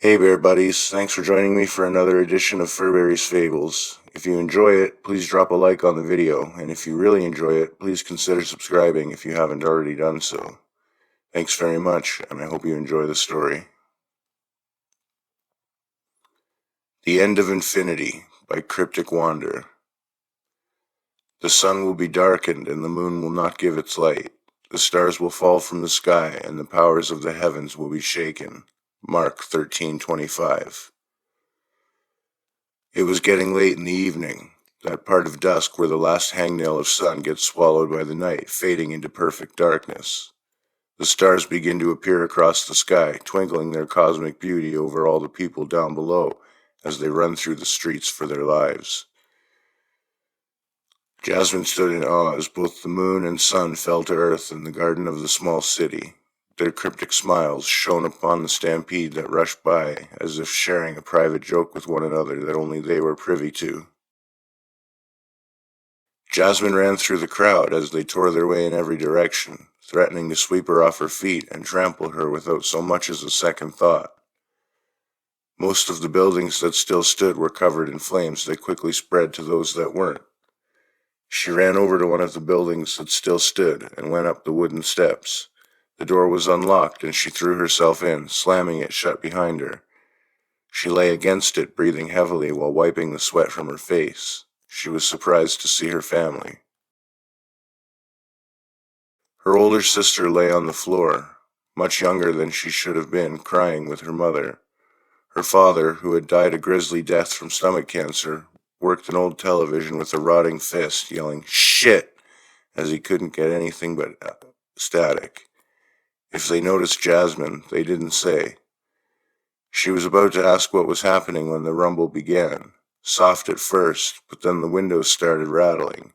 Hey Bear Buddies, thanks for joining me for another edition of Furberries Fables. If you enjoy it, please drop a like on the video, and if you really enjoy it, please consider subscribing if you haven't already done so. Thanks very much, and I hope you enjoy the story. The End of Infinity by Crypticwander. The sun will be darkened and the moon will not give its light. The stars will fall from the sky and the powers of the heavens will be shaken. Mark 13:25. It was getting late in the evening, that part of dusk where the last hangnail of sun gets swallowed by the night, fading into perfect darkness. The stars begin to appear across the sky, twinkling their cosmic beauty over all the people down below as they run through the streets for their lives. Jasmine stood in awe as both the moon and sun fell to earth in the garden of the small city. Their cryptic smiles shone upon the stampede that rushed by, as if sharing a private joke with one another that only they were privy to. Jasmine ran through the crowd as they tore their way in every direction, threatening to sweep her off her feet and trample her without so much as a second thought. Most of the buildings that still stood were covered in flames that quickly spread to those that weren't. She ran over to one of the buildings that still stood and went up the wooden steps. The door was unlocked and she threw herself in, slamming it shut behind her. She lay against it, breathing heavily while wiping the sweat from her face. She was surprised to see her family. Her older sister lay on the floor, much younger than she should have been, crying with her mother. Her father, who had died a grisly death from stomach cancer, worked an old television with a rotting fist, yelling, "Shit!" as he couldn't get anything but static. If they noticed Jasmine, they didn't say. She was about to ask what was happening when the rumble began, soft at first, but then the windows started rattling.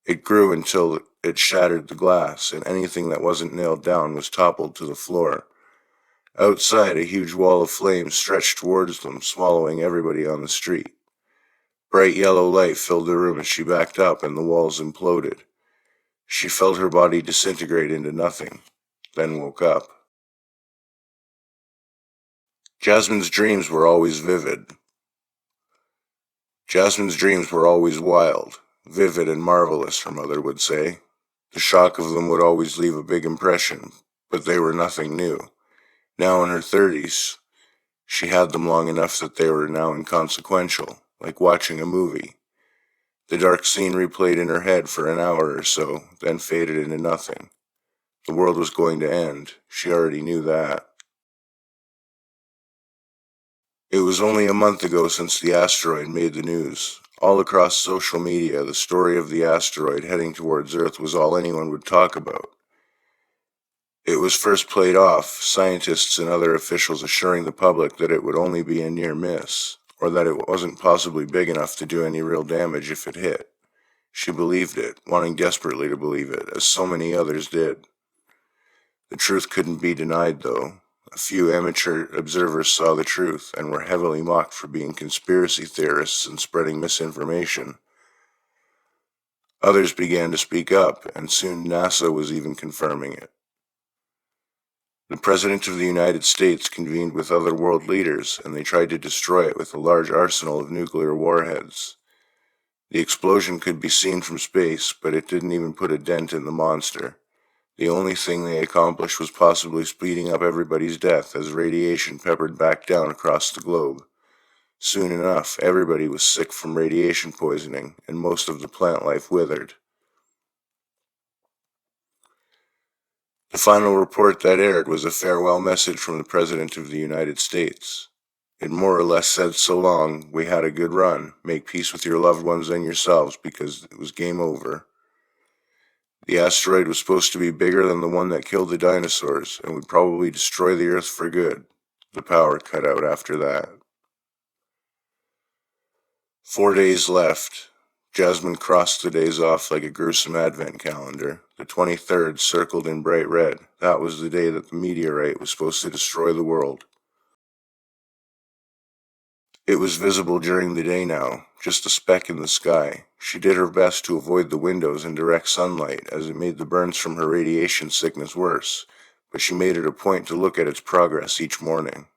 It grew until it shattered the glass, and anything that wasn't nailed down was toppled to the floor. Outside, a huge wall of flames stretched towards them, swallowing everybody on the street. Bright yellow light filled the room as she backed up and the walls imploded. She felt her body disintegrate into nothing, then woke up. Jasmine's dreams were always vivid. Jasmine's dreams were always wild, vivid and marvelous, her mother would say. The shock of them would always leave a big impression, but they were nothing new. Now in her 30s, she had them long enough that they were now inconsequential, like watching a movie. The dark scene replayed in her head for an hour or so, then faded into nothing. The world was going to end. She already knew that. It was only a month ago since the asteroid made the news. All across social media, the story of the asteroid heading towards Earth was all anyone would talk about. It was first played off, scientists and other officials assuring the public that it would only be a near miss, or that it wasn't possibly big enough to do any real damage if it hit. She believed it, wanting desperately to believe it, as so many others did. The truth couldn't be denied, though. A few amateur observers saw the truth and were heavily mocked for being conspiracy theorists and spreading misinformation. Others began to speak up, and soon NASA was even confirming it. The President of the United States convened with other world leaders, and they tried to destroy it with a large arsenal of nuclear warheads. The explosion could be seen from space, but it didn't even put a dent in the monster. The only thing they accomplished was possibly speeding up everybody's death as radiation peppered back down across the globe. Soon enough, everybody was sick from radiation poisoning, and most of the plant life withered. The final report that aired was a farewell message from the President of the United States. It more or less said, "So long, we had a good run. Make peace with your loved ones and yourselves because it was game over." The asteroid was supposed to be bigger than the one that killed the dinosaurs and would probably destroy the Earth for good. The power cut out after that. 4 days left. Jasmine crossed the days off like a gruesome advent calendar. The 23rd, circled in bright red. That was the day that the meteorite was supposed to destroy the world. It was visible during the day now, just a speck in the sky. She did her best to avoid the windows and direct sunlight, as it made the burns from her radiation sickness worse, but she made it a point to look at its progress each morning.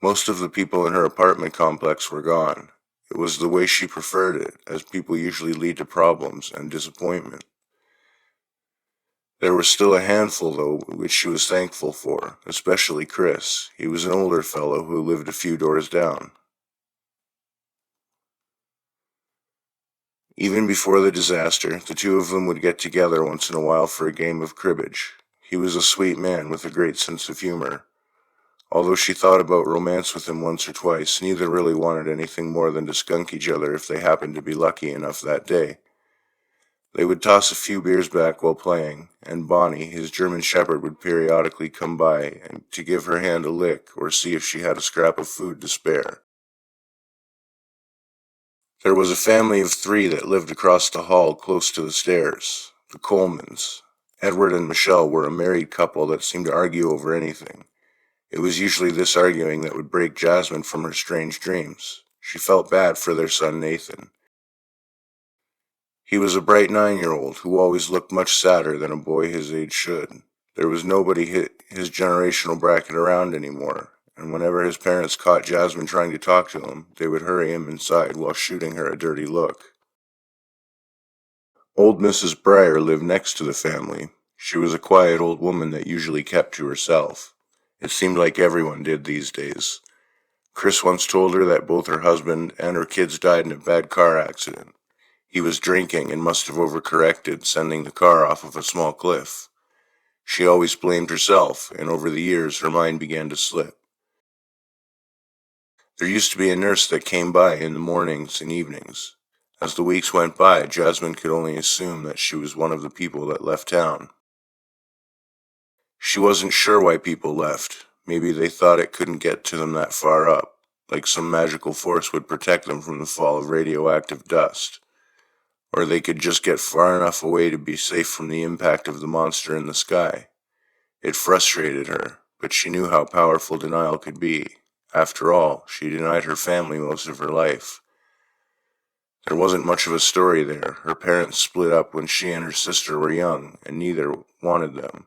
Most of the people in her apartment complex were gone. It was the way she preferred it, as people usually lead to problems and disappointment. There was still a handful, though, which she was thankful for, especially Chris. He was an older fellow who lived a few doors down. Even before the disaster, the two of them would get together once in a while for a game of cribbage. He was a sweet man with a great sense of humor. Although she thought about romance with him once or twice, neither really wanted anything more than to skunk each other if they happened to be lucky enough that day. They would toss a few beers back while playing, and Bonnie, his German shepherd, would periodically come by and to give her hand a lick or see if she had a scrap of food to spare. There was a family of three that lived across the hall close to the stairs, the Colemans. Edward and Michelle were a married couple that seemed to argue over anything. It was usually this arguing that would break Jasmine from her strange dreams. She felt bad for their son Nathan. He was a bright 9-year-old who always looked much sadder than a boy his age should. There was nobody his generational bracket around anymore, and whenever his parents caught Jasmine trying to talk to him, they would hurry him inside while shooting her a dirty look. Old Mrs. Breyer lived next to the family. She was a quiet old woman that usually kept to herself. It seemed like everyone did these days. Chris once told her that both her husband and her kids died in a bad car accident. He was drinking and must have overcorrected, sending the car off of a small cliff. She always blamed herself, and over the years her mind began to slip. There used to be a nurse that came by in the mornings and evenings. As the weeks went by, Jasmine could only assume that she was one of the people that left town. She wasn't sure why people left. Maybe they thought it couldn't get to them that far up, like some magical force would protect them from the fall of radioactive dust. Or they could just get far enough away to be safe from the impact of the monster in the sky. It frustrated her, but she knew how powerful denial could be. After all, she denied her family most of her life. There wasn't much of a story there. Her parents split up when she and her sister were young, and neither wanted them.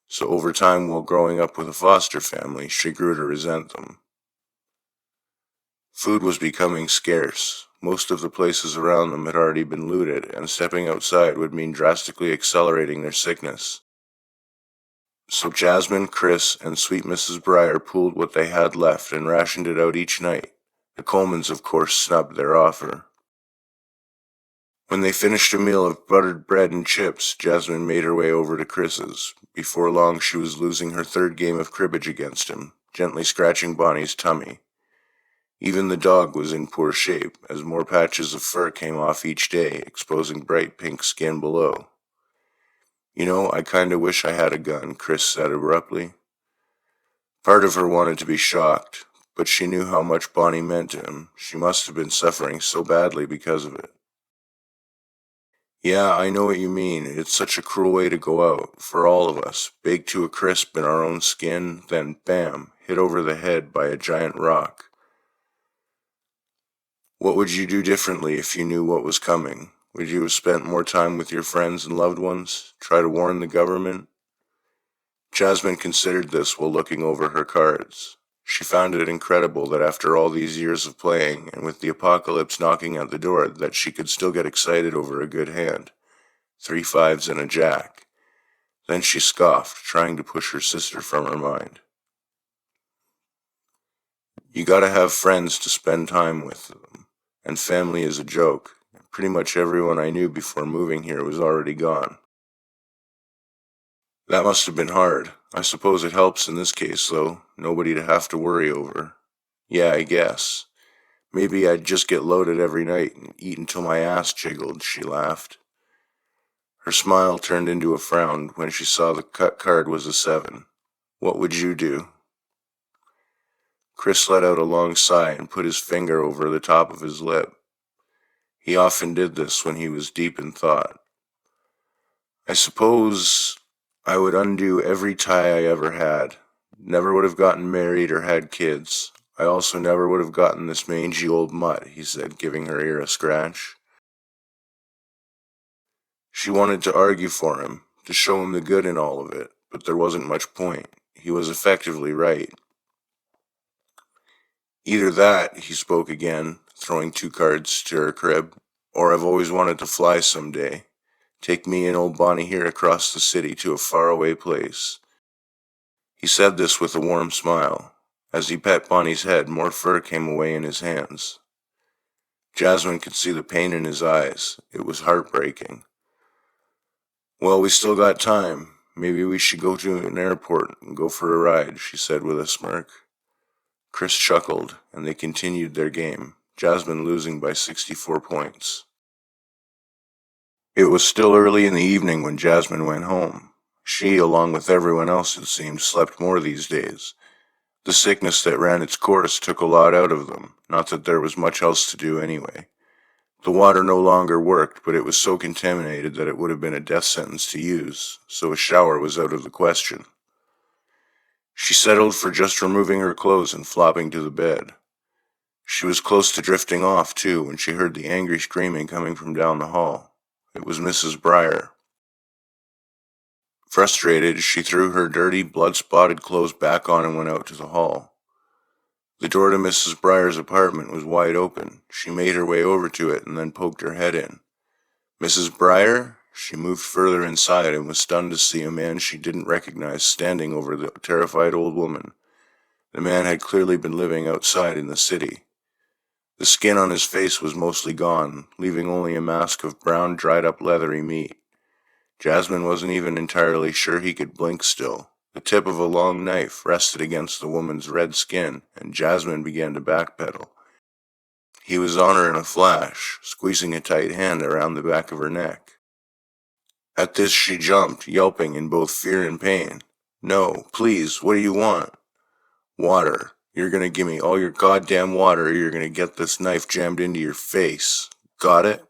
So over time, while growing up with a foster family, she grew to resent them. Food was becoming scarce. Most of the places around them had already been looted, and stepping outside would mean drastically accelerating their sickness. So Jasmine, Chris, and sweet Mrs. Breyer pooled what they had left and rationed it out each night. The Colemans, of course, snubbed their offer. When they finished a meal of buttered bread and chips, Jasmine made her way over to Chris's. Before long, she was losing her third game of cribbage against him, gently scratching Bonnie's tummy. Even the dog was in poor shape, as more patches of fur came off each day, exposing bright pink skin below. You know, I kinda wish I had a gun, Chris said abruptly. Part of her wanted to be shocked, but she knew how much Bonnie meant to him. She must have been suffering so badly because of it. Yeah, I know what you mean. It's such a cruel way to go out, for all of us, baked to a crisp in our own skin, then bam, hit over the head by a giant rock. What would you do differently if you knew what was coming? Would you have spent more time with your friends and loved ones? Try to warn the government? Jasmine considered this while looking over her cards. She found it incredible that after all these years of playing, and with the apocalypse knocking at the door, that she could still get excited over a good hand. 3 fives and a jack. Then she scoffed, trying to push her sister from her mind. You gotta have friends to spend time with them, and family is a joke. Pretty much everyone I knew before moving here was already gone. That must have been hard. I suppose it helps in this case, though. Nobody to have to worry over. Yeah, I guess. Maybe I'd just get loaded every night and eat until my ass jiggled, she laughed. Her smile turned into a frown when she saw the cut card was a 7. What would you do? Chris let out a long sigh and put his finger over the top of his lip. He often did this when he was deep in thought. I suppose I would undo every tie I ever had. Never would have gotten married or had kids. I also never would have gotten this mangy old mutt, he said, giving her ear a scratch. She wanted to argue for him, to show him the good in all of it, but there wasn't much point. He was effectively right. Either that, he spoke again, throwing 2 cards to her crib, or I've always wanted to fly someday. Take me and old Bonnie here across the city to a faraway place. He said this with a warm smile. As he pet Bonnie's head, more fur came away in his hands. Jasmine could see the pain in his eyes. It was heartbreaking. Well, we still got time. Maybe we should go to an airport and go for a ride, she said with a smirk. Chris chuckled, and they continued their game, Jasmine losing by 64 points. It was still early in the evening when Jasmine went home. She, along with everyone else it seemed, slept more these days. The sickness that ran its course took a lot out of them, not that there was much else to do anyway. The water no longer worked, but it was so contaminated that it would have been a death sentence to use, so a shower was out of the question. She settled for just removing her clothes and flopping to the bed. She was close to drifting off, too, when she heard the angry screaming coming from down the hall. It was Mrs. Briar. Frustrated, she threw her dirty, blood-spotted clothes back on and went out to the hall. The door to Mrs. Briar's apartment was wide open. She made her way over to it and then poked her head in. Mrs. Briar? She moved further inside and was stunned to see a man she didn't recognize standing over the terrified old woman. The man had clearly been living outside in the city. The skin on his face was mostly gone, leaving only a mask of brown, dried-up leathery meat. Jasmine wasn't even entirely sure he could blink still. The tip of a long knife rested against the woman's red skin, and Jasmine began to backpedal. He was on her in a flash, squeezing a tight hand around the back of her neck. At this she jumped, yelping in both fear and pain. No, please, what do you want? Water. You're gonna give me all your goddamn water or you're gonna get this knife jammed into your face. Got it?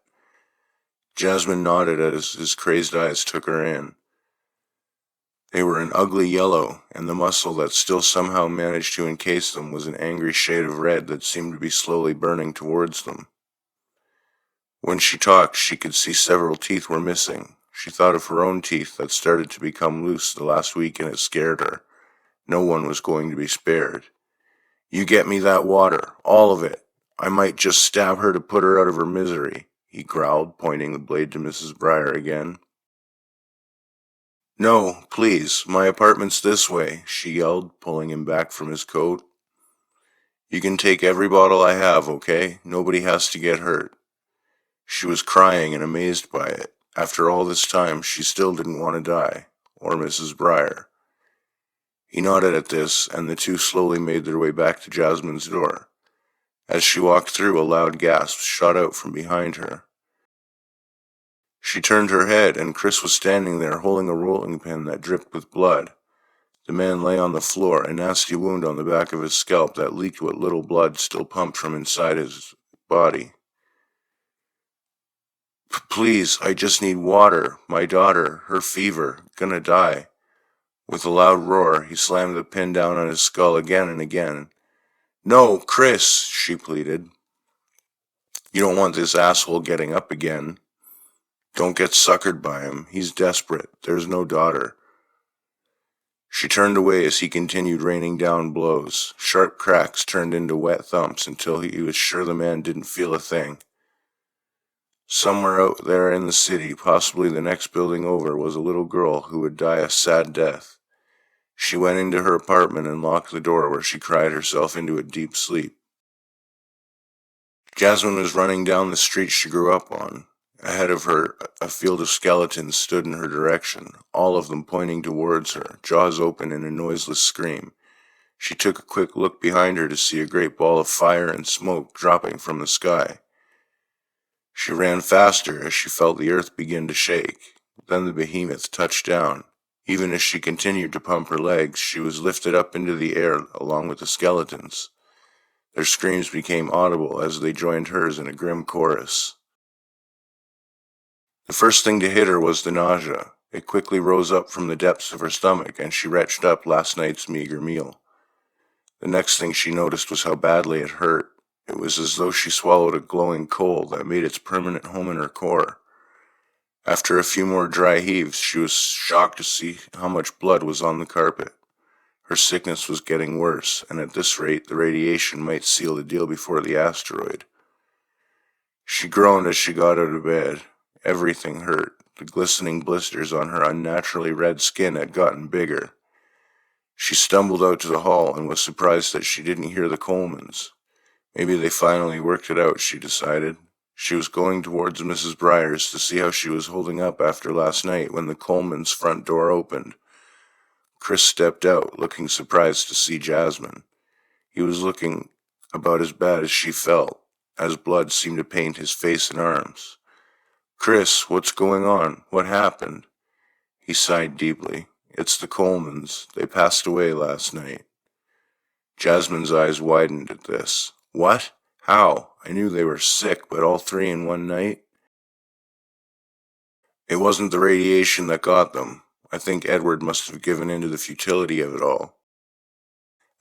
Jasmine nodded as his crazed eyes took her in. They were an ugly yellow, and the muscle that still somehow managed to encase them was an angry shade of red that seemed to be slowly burning towards them. When she talked, she could see several teeth were missing. She thought of her own teeth that started to become loose the last week, and it scared her. No one was going to be spared. You get me that water, all of it. I might just stab her to put her out of her misery, he growled, pointing the blade to Mrs. Briar again. No, please, my apartment's this way, she yelled, pulling him back from his coat. You can take every bottle I have, okay? Nobody has to get hurt. She was crying and amazed by it. After all this time, she still didn't want to die, or Mrs. Briar. He nodded at this, and the two slowly made their way back to Jasmine's door. As she walked through, a loud gasp shot out from behind her. She turned her head, and Chris was standing there holding a rolling pin that dripped with blood. The man lay on the floor, a nasty wound on the back of his scalp that leaked what little blood still pumped from inside his body. Please, I just need water. My daughter, her fever, gonna die. With a loud roar, he slammed the pin down on his skull again and again. No, Chris, she pleaded. You don't want this asshole getting up again. Don't get suckered by him. He's desperate. There's no daughter. She turned away as he continued raining down blows. Sharp cracks turned into wet thumps until he was sure the man didn't feel a thing. Somewhere out there in the city, possibly the next building over, was a little girl who would die a sad death. She went into her apartment and locked the door, where she cried herself into a deep sleep. Jasmine was running down the street she grew up on. Ahead of her, a field of skeletons stood in her direction, all of them pointing towards her, jaws open in a noiseless scream. She took a quick look behind her to see a great ball of fire and smoke dropping from the sky. She ran faster as she felt the earth begin to shake. Then the behemoth touched down. Even as she continued to pump her legs, she was lifted up into the air along with the skeletons. Their screams became audible as they joined hers in a grim chorus. The first thing to hit her was the nausea. It quickly rose up from the depths of her stomach, and she retched up last night's meager meal. The next thing she noticed was how badly it hurt. It was as though she swallowed a glowing coal that made its permanent home in her core. After a few more dry heaves, she was shocked to see how much blood was on the carpet. Her sickness was getting worse, and at this rate the radiation might seal the deal before the asteroid. She groaned as she got out of bed. Everything hurt. The glistening blisters on her unnaturally red skin had gotten bigger. She stumbled out to the hall and was surprised that she didn't hear the Colemans. Maybe they finally worked it out, she decided. She was going towards Mrs. Breyer's to see how she was holding up after last night when the Colemans' front door opened. Chris stepped out, looking surprised to see Jasmine. He was looking about as bad as she felt, as blood seemed to paint his face and arms. "Chris, what's going on? What happened?" He sighed deeply. "It's the Colemans. They passed away last night." Jasmine's eyes widened at this. "What? How? I knew they were sick, but all three in one night?" "It wasn't the radiation that got them. I think Edward must have given in to the futility of it all.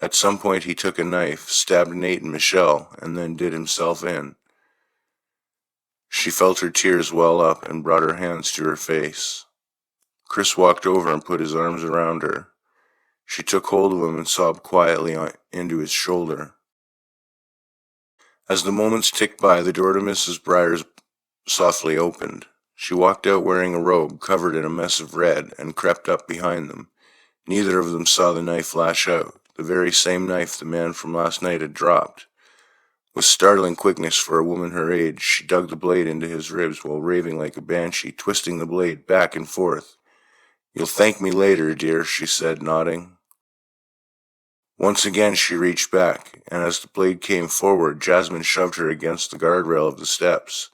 At some point he took a knife, stabbed Nate and Michelle, and then did himself in." She felt her tears well up and brought her hands to her face. Chris walked over and put his arms around her. She took hold of him and sobbed quietly into his shoulder. As the moments ticked by, the door to Mrs. Breyer's softly opened. She walked out wearing a robe covered in a mess of red and crept up behind them. Neither of them saw the knife flash out, the very same knife the man from last night had dropped. With startling quickness for a woman her age, she dug the blade into his ribs while raving like a banshee, twisting the blade back and forth. "You'll thank me later, dear," she said, nodding. Once again she reached back, and as the blade came forward, Jasmine shoved her against the guardrail of the steps.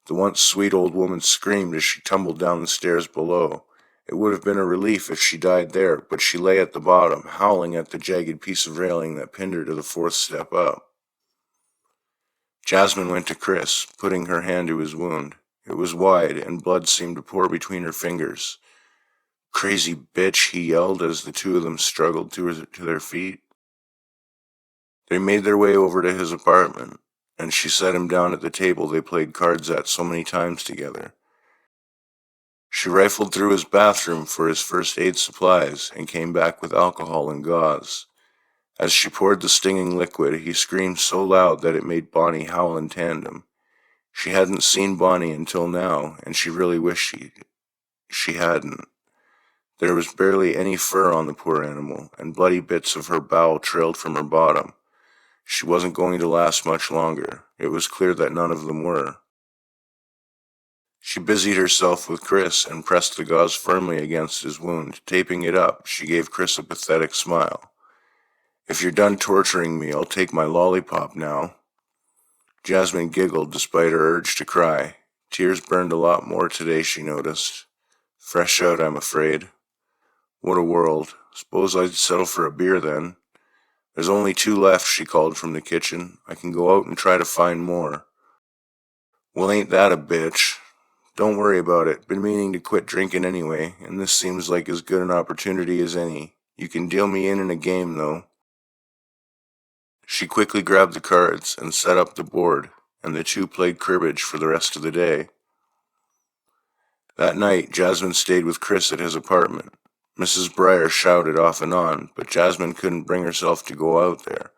The once sweet old woman screamed as she tumbled down the stairs below. It would have been a relief if she died there, but she lay at the bottom, howling at the jagged piece of railing that pinned her to the fourth step up. Jasmine went to Chris, putting her hand to his wound. It was wide, and blood seemed to pour between her fingers. "Crazy bitch," he yelled as the two of them struggled to their feet. They made their way over to his apartment, and she set him down at the table they played cards at so many times together. She rifled through his bathroom for his first aid supplies and came back with alcohol and gauze. As she poured the stinging liquid, he screamed so loud that it made Bonnie howl in tandem. She hadn't seen Bonnie until now, and she really wished she hadn't. There was barely any fur on the poor animal, and bloody bits of her bow trailed from her bottom. She wasn't going to last much longer. It was clear that none of them were. She busied herself with Chris and pressed the gauze firmly against his wound. Taping it up, she gave Chris a pathetic smile. "If you're done torturing me, I'll take my lollipop now." Jasmine giggled despite her urge to cry. Tears burned a lot more today, she noticed. Fresh out, I'm afraid. What a world. Suppose I'd settle for a beer then. "There's only 2 left," she called from the kitchen. "I can go out and try to find more." "Well, ain't that a bitch?" "Don't worry about it. Been meaning to quit drinking anyway, and this seems like as good an opportunity as any. You can deal me in a game, though." She quickly grabbed the cards and set up the board, and the two played cribbage for the rest of the day. That night, Jasmine stayed with Chris at his apartment. Mrs. Breyer shouted off and on, but Jasmine couldn't bring herself to go out there.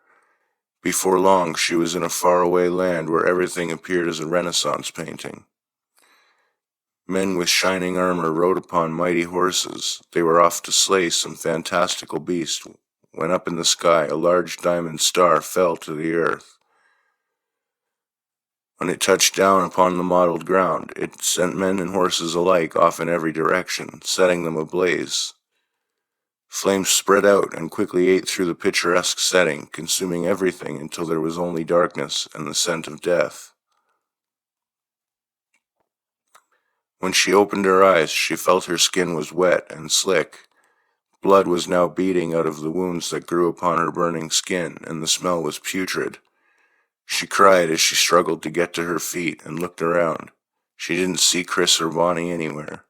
Before long, she was in a faraway land where everything appeared as a Renaissance painting. Men with shining armor rode upon mighty horses. They were off to slay some fantastical beast, when up in the sky a large diamond star fell to the earth. When it touched down upon the mottled ground, it sent men and horses alike off in every direction, setting them ablaze. Flames spread out and quickly ate through the picturesque setting, consuming everything until there was only darkness and the scent of death. When she opened her eyes, she felt her skin was wet and slick. Blood was now beading out of the wounds that grew upon her burning skin, and the smell was putrid. She cried as she struggled to get to her feet and looked around. She didn't see Chris or Bonnie anywhere.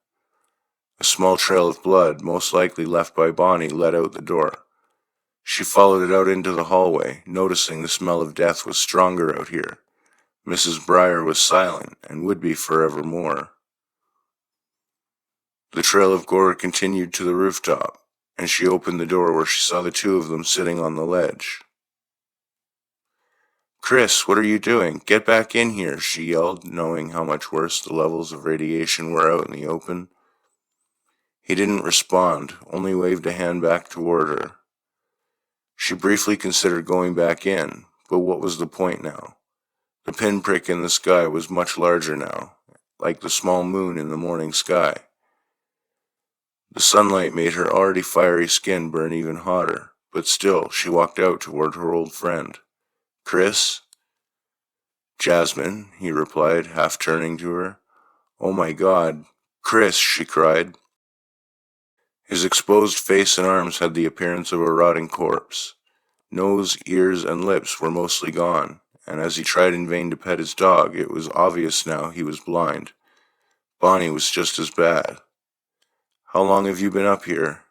A small trail of blood, most likely left by Bonnie, led out the door. She followed it out into the hallway, noticing the smell of death was stronger out here. Mrs. Breyer was silent, and would be forevermore. The trail of gore continued to the rooftop, and she opened the door where she saw the two of them sitting on the ledge. "Chris, what are you doing? Get back in here," she yelled, knowing how much worse the levels of radiation were out in the open. He didn't respond, only waved a hand back toward her. She briefly considered going back in, but what was the point now? The pinprick in the sky was much larger now, like the small moon in the morning sky. The sunlight made her already fiery skin burn even hotter, but still she walked out toward her old friend. "Chris?" "Jasmine," he replied, half turning to her. "Oh my God. Chris," she cried. His exposed face and arms had the appearance of a rotting corpse. Nose, ears, and lips were mostly gone, and as he tried in vain to pet his dog, it was obvious now he was blind. Bonnie was just as bad. "How long have you been up here?"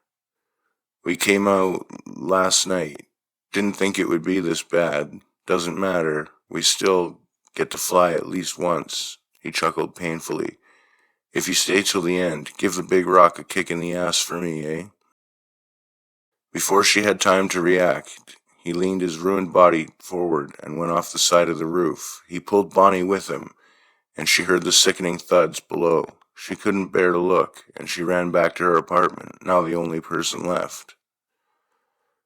"We came out last night. Didn't think it would be this bad. Doesn't matter. We still get to fly at least once." He chuckled painfully. "If you stay till the end, give the big rock a kick in the ass for me, eh?" Before she had time to react, he leaned his ruined body forward and went off the side of the roof. He pulled Bonnie with him, and she heard the sickening thuds below. She couldn't bear to look, and she ran back to her apartment, now the only person left.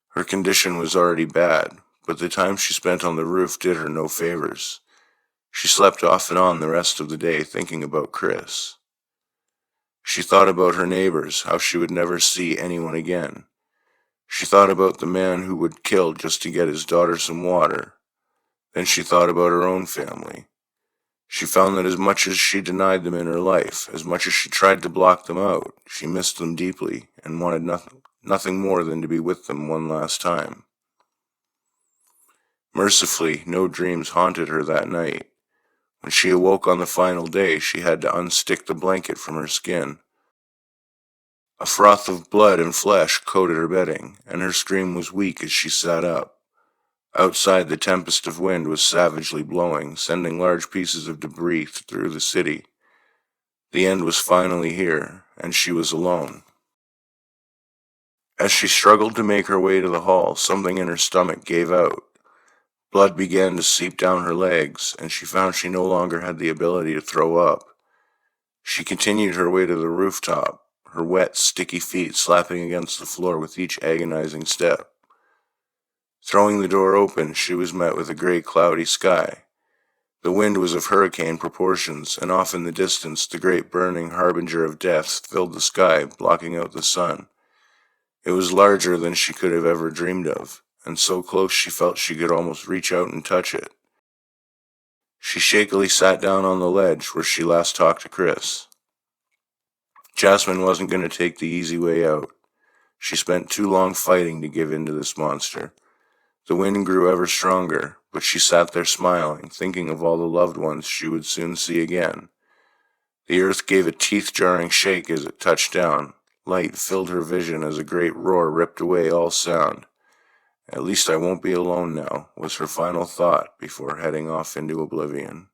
Her condition was already bad, but the time she spent on the roof did her no favors. She slept off and on the rest of the day thinking about Chris. She thought about her neighbors, how she would never see anyone again. She thought about the man who would kill just to get his daughter some water. Then she thought about her own family. She found that as much as she denied them in her life, as much as she tried to block them out, she missed them deeply and wanted nothing more than to be with them one last time. Mercifully, no dreams haunted her that night. When she awoke on the final day, she had to unstick the blanket from her skin. A froth of blood and flesh coated her bedding, and her scream was weak as she sat up. Outside, the tempest of wind was savagely blowing, sending large pieces of debris through the city. The end was finally here, and she was alone. As she struggled to make her way to the hall, something in her stomach gave out. Blood began to seep down her legs, and she found she no longer had the ability to throw up. She continued her way to the rooftop, her wet, sticky feet slapping against the floor with each agonizing step. Throwing the door open, she was met with a gray, cloudy sky. The wind was of hurricane proportions, and off in the distance the great burning harbinger of death filled the sky, blocking out the sun. It was larger than she could have ever dreamed of, and so close she felt she could almost reach out and touch it. She shakily sat down on the ledge where she last talked to Chris. Jasmine wasn't going to take the easy way out. She spent too long fighting to give in to this monster. The wind grew ever stronger, but she sat there smiling, thinking of all the loved ones she would soon see again. The earth gave a teeth-jarring shake as it touched down. Light filled her vision as a great roar ripped away all sound. "At least I won't be alone now," was her final thought before heading off into oblivion.